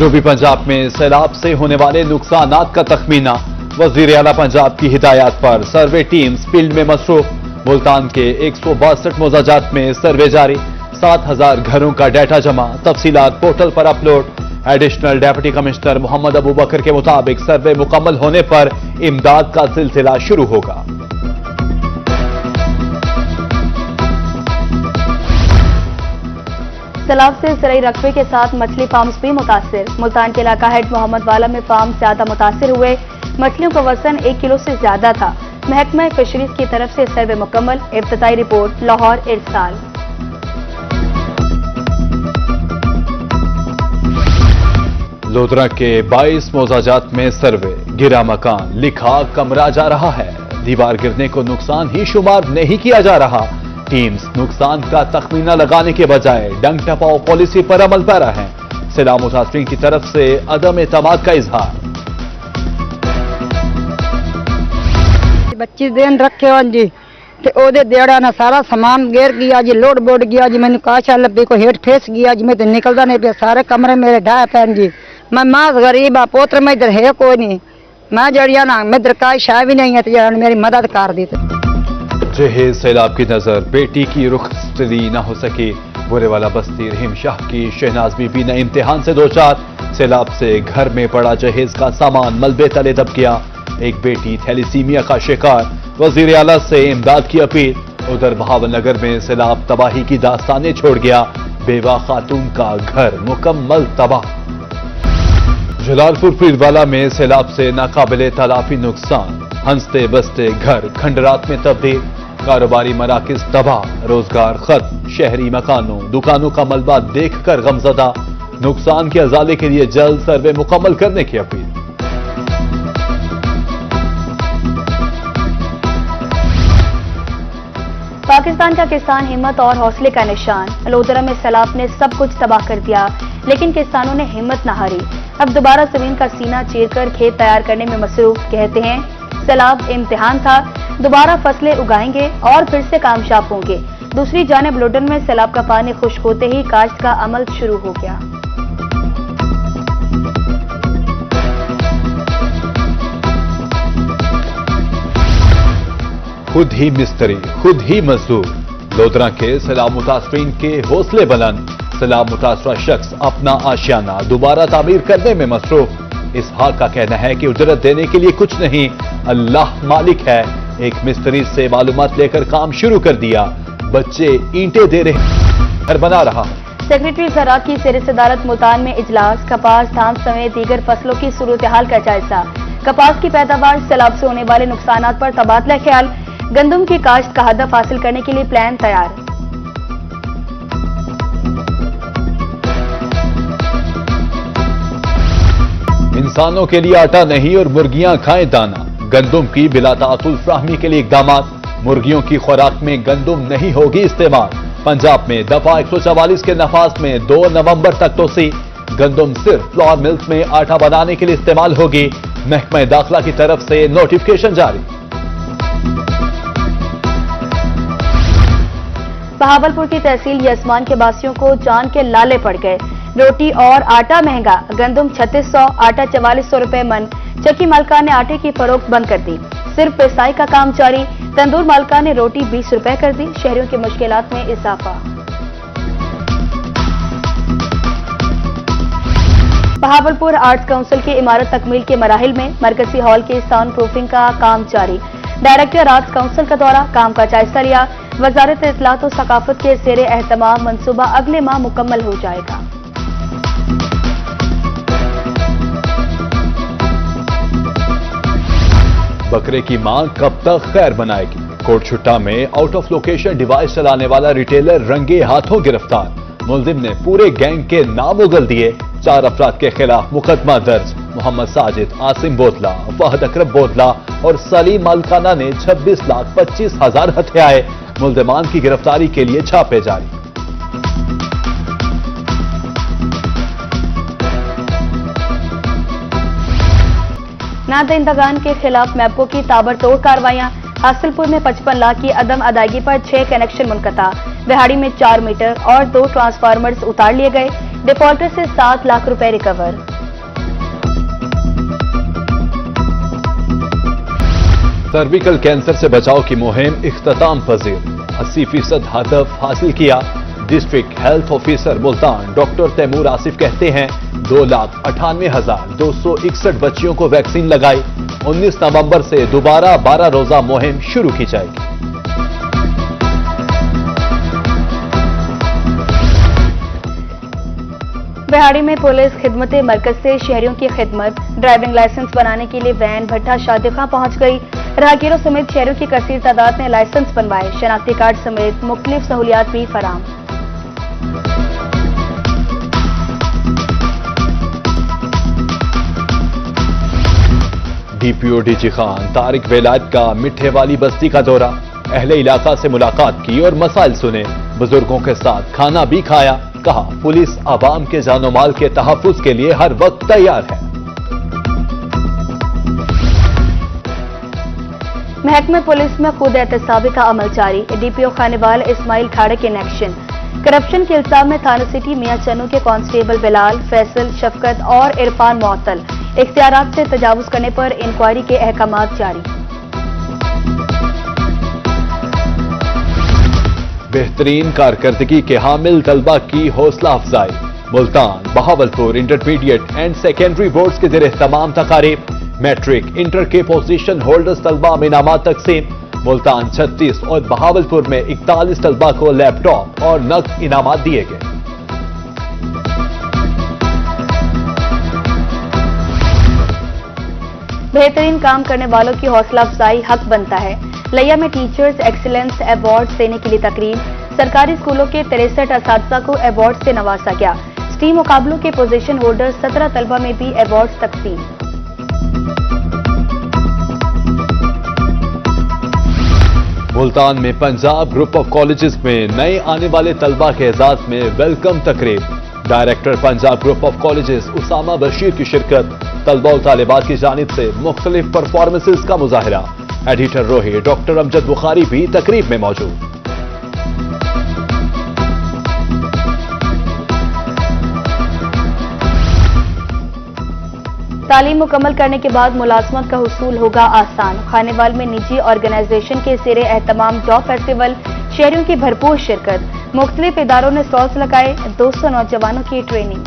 जनूबी पंजाब में सैलाब से होने वाले नुकसानात का तखमीना। वजीर आला पंजाब की हिदायत पर सर्वे टीम्स फील्ड में मसरूफ। मुल्तान के 162 मोजाजात में सर्वे जारी। 7000 घरों का डाटा जमा। तफसीलात पोर्टल पर upload. Additional deputy commissioner Mohammad Abu Bakar के मुताबिक सर्वे मुकम्मल होने पर इमदाद का सिलसिला शुरू होगा। सैलाब से ज़राई रकबे के साथ मछली फार्म्स भी मुतासिर। मुल्तान के इलाका हेड मोहम्मद वाला में फार्म ज्यादा मुतासिर हुए। मछलियों का वजन 1 किलो से ज्यादा था। महकमा फिशरीज की तरफ से सर्वे मुकम्मल। इब्तदाई रिपोर्ट लाहौर इरसाल। लोधरा के 22 मोजाजात में सर्वे। गिरा मकान, लिखा कमरा जा रहा है। दीवार गिरने को नुकसान ही शुमार नहीं किया जा रहा। टीम्स नुकसान का तखमीना लगाने के बजाय डंग टपाओ पॉलिसी पर अमल पैरा है। सैलाब मुतासरीन की तरफ से अदम एतमाद का इजहार। 25 दिन रखे हो जी ते ओदे देड़ा ना सारा सामान गिर गया जी, लोड बोड गया जी। मैंने काशा लब्बी को हेठ फेस गया जी। मैं तो निकलता नहीं पिया। सारे कमरे मेरे ढाए पैन जी। मैं मां गरीब आ, पोत्र में इधर है कोई नहीं। मैं जड़िया ना मैं इधर का शाय भी नहीं है तो मेरी मदद कर दी। जहेज सैलाब की नजर, बेटी की रुखसती न हो सकी। बुरेवाला बस्ती रहीम शाह की शहनाज बीबी ने इम्तिहान से 2 चार। सैलाब से घर में पड़ा जहेज का सामान मलबे तले दब गया। एक बेटी थैलीसीमिया का शिकार। वजीर आला से इमदाद की अपील। उधर बहावलनगर में सैलाब तबाही की दास्तानें छोड़ गया। बेवा खातून का घर मुकम्मल तबाह। जलालपुर पीरवाला में सैलाब से नाकाबिले तलाफी नुकसान। हंसते बसते घर खंडरात में तब्दील। कारोबारी मराकिज तबाह, रोजगार खत्म। शहरी मकानों दुकानों का मलबा देखकर गमजदा। नुकसान के अजाले के लिए जल्द सर्वे मुकम्मल करने की अपील। पाकिस्तान का किसान हिम्मत और हौसले का निशान। लोधरा में सैलाब ने सब कुछ तबाह कर दिया, लेकिन किसानों ने हिम्मत न हारी। अब दोबारा जमीन का सीना चीरकर खेत तैयार करने में मसरूफ। कहते हैं सैलाब इम्तिहान था, दोबारा फसलें उगाएंगे और फिर से कामयाब होंगे। दूसरी जानिब लोडन में सैलाब का पानी खुश्क होते ही काश्त का अमल शुरू हो गया। खुद ही मिस्त्री, खुद ही मजदूर। लोधरा के सैलाब मुतासरीन के हौसले बुलंद। सैलाब मुतासरा शख्स अपना आशियाना दोबारा तामीर करने में मसरूफ। इसहाक का कहना है कि उजरत देने के लिए कुछ नहीं, अल्लाह मालिक है। एक मिस्त्री से मालूमात लेकर काम शुरू कर दिया। बच्चे ईंटें दे रहे, घर बना रहा। सेक्रेटरी ज़राअत की सेर सदारत मुल्तान में इजलास। कपास, धान समेत दीगर फसलों की सूरत हाल का जायजा। कपास की पैदावार, सैलाब से होने वाले नुकसान पर तबादला ख्याल। गंदम की काश्त का हदफ हासिल करने के लिए प्लान तैयार। इंसानों के लिए आटा नहीं और मुर्गियां खाएं दाना। गंदम की बिला तातुल फ्राहमी के लिए इकदामात। मुर्गियों की खुराक में गंदम नहीं होगी इस्तेमाल। पंजाब में दफा 144 के नफाज में 2 नवंबर तक तोसी। गंदम सिर्फ फ्लोर मिल्स में आटा बनाने के लिए इस्तेमाल होगी। महकमा दाखिला की तरफ से नोटिफिकेशन जारी। बहावलपुर की तहसील यजमान के बासियों को जान के लाले पड़ गए। रोटी और आटा महंगा। गंदम 3600, आटा 4400 रुपए मन। चक्की मालका ने आटे की फरोख्त बंद कर दी। सिर्फ पिसाई का काम जारी। तंदूर मालका ने रोटी 20 रुपए कर दी। शहरियों की मुश्किलात में इजाफा। बहावलपुर आर्ट्स काउंसिल की इमारत तकमील के मराहिल में। मरकजी हॉल की साउंड प्रूफिंग का काम जारी। डायरेक्टर आर्ट्स काउंसिल का दौरा, काम का जायजा लिया। वजारत इत्तलात और सकाफत के ज़ेरे एहतमाम मंसूबा अगले माह मुकम्मल हो जाएगा। बकरे की मां कब तक खैर बनाएगी। कोट छुट्टा में आउट ऑफ लोकेशन डिवाइस चलाने वाला रिटेलर रंगे हाथों गिरफ्तार। मुलजिम ने पूरे गैंग के नाम उगल दिए। 4 अफराद के खिलाफ मुकदमा दर्ज। मोहम्मद साजिद, आसिम बोतला, फहद अकरम बोतला और सलीम मालकाना ने 26,25,000 हथियाए। मुलजिमान की गिरफ्तारी के लिए छापे जारी। नादहिंदगान के खिलाफ मैपको की ताबड़तोड़ कार्रवाइयां। हासिलपुर में 55 लाख की अदम अदायगी पर 6 कनेक्शन मुनक़ता। बिहाड़ी में 4 मीटर और 2 ट्रांसफार्मर्स उतार लिए गए। डिफॉल्टर से 7 लाख रुपए रिकवर। सर्विकल कैंसर से बचाव की मुहिम इख्तिताम पजीर, 80% हदफ हासिल किया। District health officer Multan doctor Taimur Asif कहते हैं 2,98,261 बच्चियों को वैक्सीन लगाई। 19 नवंबर से दोबारा 12 रोजा मुहिम शुरू की जाएगी। बिहाड़ी में पुलिस खिदमत मरकज से शहरियों की खिदमत, ड्राइविंग लाइसेंस बनाने के लिए वैन भट्टा शादिखा पहुंच गई। राहगीरों समेत शहरियों की कसीर तादाद में लाइसेंस बनवाए, शनाख्ती कार्ड समेत मुख्तलिफ सहूलियात भी फराम। डीपीओ डीजी खान तारिक वेलायत का मिठे वाली बस्ती का दौरा, अहले इलाका से मुलाकात की और मसाइल सुने, बुजुर्गों के साथ खाना भी खाया। कहा पुलिस आवाम के जानो माल के तहफ्फुज के लिए हर वक्त तैयार है। महकमे पुलिस में खुद एहतसाबी का अमल जारी, डीपीओ खानेवाल इस्माइल खाड़े के एक्शन। करप्शन के इल्जाम में थाना सिटी मियां चन्नू के कांस्टेबल बिलाल, फैसल, शफकत और इरफान मुअत्तल। इख्तियारात से तजावुज करने पर इंक्वायरी के अहकामात जारी। बेहतरीन कारकर्दगी के हामिल तलबा की हौसला अफजाई, Multan Bahawalpur intermediate and secondary boards के ज़ेर तमाम तकारीब, मैट्रिक इंटर के पोजीशन होल्डर्स तलबा में इनामात तकसीम। मुल्तान 36 और बहावलपुर में 41 तलबा को लैपटॉप और नकद इनामात दिए गए। बेहतरीन काम करने वालों की हौसला अफजाई हक बनता है। लिया में टीचर्स एक्सीलेंस अवार्ड देने के लिए तकरीब, सरकारी स्कूलों के 63 असातिज़ा को अवार्ड से नवाजा गया। स्टीम मुकाबलों के पोजीशन होल्डर 17 तलबा में भी अवार्ड तकसीम। मुल्तान में पंजाब ग्रुप ऑफ कॉलेजेस में नए आने वाले तलबा के एजाज में वेलकम तकरीब, director Punjab group of colleges Usama Bashir की शिरकत, तलबा और तालिबात की जानिब से मुख्तलिफ परफॉर्मेंसेस का मुजाहिरा। एडिटर रोही डॉक्टर अमजद बुखारी भी तकरीब में मौजूद। तालीम मुकम्मल करने के बाद मुलाजमत का हुसूल होगा आसान। खानेवाल में निजी ऑर्गेनाइजेशन के ज़ेरे एहतमाम जॉब फेस्टिवल, शहरियों की भरपूर शिरकत, मुख्तलिफ इदारों ने स्टॉल्स लगाए, 200 नौजवानों की ट्रेनिंग।